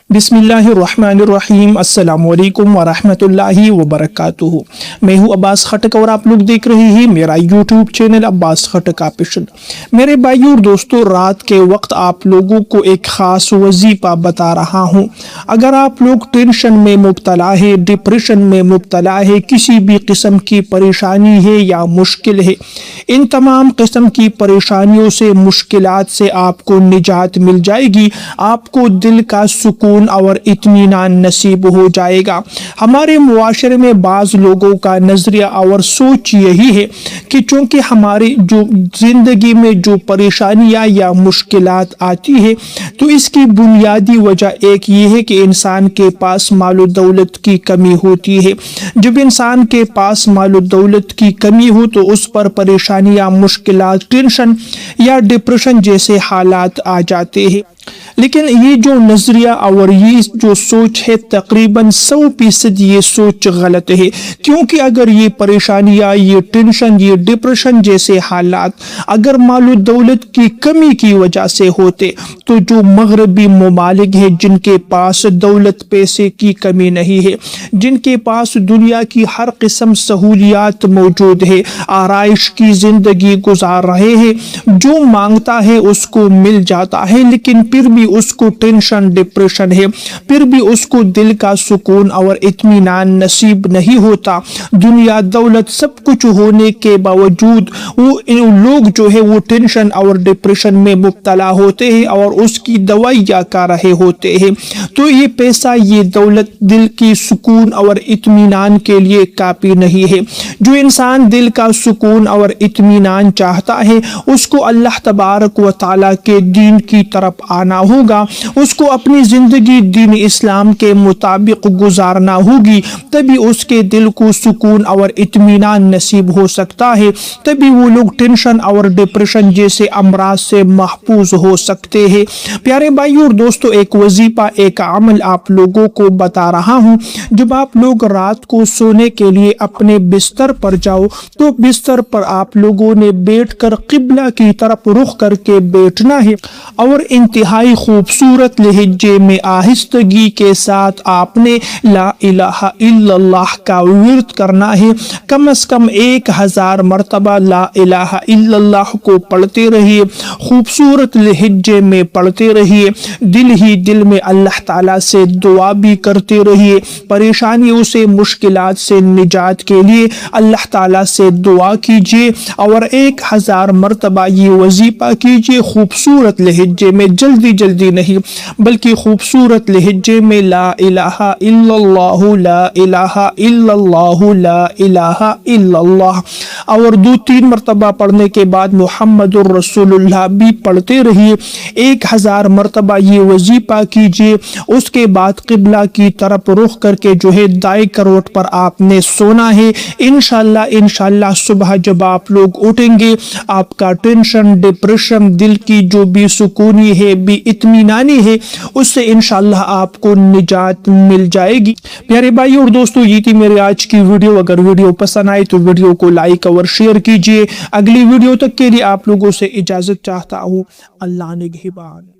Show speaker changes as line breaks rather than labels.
بسم اللہ الرحمن الرحیم، السلام علیکم ورحمۃ اللہ وبرکاتہ۔ میں ہوں عباس خٹک اور آپ لوگ دیکھ رہے ہیں میرا یوٹیوب چینل عباس خٹک آفیشل۔ میرے بھائیو اور دوستو، رات کے وقت آپ لوگوں کو ایک خاص وظیفہ بتا رہا ہوں۔ اگر آپ لوگ ٹینشن میں مبتلا ہے، ڈپریشن میں مبتلا ہے، کسی بھی قسم کی پریشانی ہے یا مشکل ہے، ان تمام قسم کی پریشانیوں سے، مشکلات سے آپ کو نجات مل جائے گی، آپ کو دل کا سکون اور اطمینان نصیب ہو جائے گا۔ ہمارے معاشرے میں بعض لوگوں کا نظریہ اور سوچ یہی ہے کہ چونکہ ہماری جو زندگی میں جو پریشانیاں یا مشکلات آتی ہے تو اس کی بنیادی وجہ ایک یہ ہے کہ انسان کے پاس مال و دولت کی کمی ہوتی ہے۔ جب انسان کے پاس مال و دولت کی کمی ہو تو اس پر پریشانیاں، مشکلات، ٹینشن یا ڈپریشن جیسے حالات آ جاتے ہیں۔ لیکن یہ جو نظریہ اور یہ جو سوچ ہے، تقریباً 100% یہ سوچ غلط ہے، کیونکہ اگر یہ پریشانیاں، یہ ٹینشن، یہ ڈپریشن جیسے حالات اگر مال و دولت کی کمی کی وجہ سے ہوتے تو جو مغربی ممالک ہیں جن کے پاس دولت پیسے کی کمی نہیں ہے، جن کے پاس دنیا کی ہر قسم سہولیات موجود ہے، آرائش کی زندگی گزار رہے ہیں، جو مانگتا ہے اس کو مل جاتا ہے، لیکن پھر بھی اس کو ٹینشن، ڈپریشن ہے، پھر بھی اس کو دل کا سکون اور اطمینان نصیب نہیں ہوتا۔ دنیا، دولت، سب کچھ ہونے کے باوجود وہ لوگ جو ہے وہ ٹینشن اور ڈپریشن میں مبتلا ہوتے ہیں اور اس کی دوائیاں کھا رہے ہوتے ہیں۔ تو یہ پیسہ، یہ دولت دل کی سکون اور اطمینان کے لیے کافی نہیں ہے۔ جو انسان دل کا سکون اور اطمینان چاہتا ہے اس کو اللہ تبارک و تعالیٰ کے دین کی طرف آنا ہوگا، اس کو اپنی زندگی دین اسلام کے مطابق گزارنا ہوگی، تبھی اس کے دل کو سکون اور اطمینان نصیب ہو سکتا ہے، تبھی وہ لوگ ٹینشن اور ڈپریشن جیسے امراض سے محفوظ ہو سکتے ہیں۔ پیارے بھائیو اور دوستو، ایک وظیفہ، ایک عمل آپ لوگوں کو بتا رہا ہوں۔ جب آپ لوگ رات کو سونے کے لیے اپنے بستر پر جاؤ تو بستر پر آپ لوگوں نے بیٹھ کر قبلہ کی طرف رخ کر کے بیٹھنا ہے اور انتہائی خوبصورت لہجے میں آہستگی کے ساتھ آپ نے لا الہ الا اللہ کا ورد کرنا ہے۔ کم از کم 1000 مرتبہ لا الہ الا اللہ کو پڑھتے رہیے، خوبصورت لہجے میں پڑھتے رہیے، دل ہی دل میں اللہ تعالیٰ سے دعا بھی کرتے رہیے، پریشانیوں سے، مشکلات سے نجات کے لیے اللہ تعالیٰ سے دعا کیجیے اور 1000 مرتبہ یہ وظیفہ کیجیے خوبصورت لہجے میں، جلدی نہیں بلکہ خوبصورت لہجے میں لا الہ الا اللہ، لا الہ الا اللہ، لا الہ الا اللہ، اور 2-3 مرتبہ پڑھنے کے بعد محمد الرسول اللہ بھی پڑھتے رہیے۔ 1000 مرتبہ یہ وظیفہ کیجیے، اس کے بعد قبلہ کی طرف رخ کر کے جو ہے دائیں کروٹ پر آپ نے سونا ہے۔ انشاءاللہ صبح جب آپ لوگ اٹھیں گے آپ کا ٹینشن، ڈپریشن، دل کی جو بھی سکونی ہے، بھی اطمینانی ہے، اس سے انشاءاللہ آپ کو نجات مل جائے گی۔ پیارے بھائی اور دوستو، یہ تھی میری آج کی ویڈیو۔ اگر ویڈیو پسند آئے تو ویڈیو کو لائک اور شیئر کیجیے۔ اگلی ویڈیو تک کے لیے آپ لوگوں سے اجازت چاہتا ہوں۔ اللہ نگہبان۔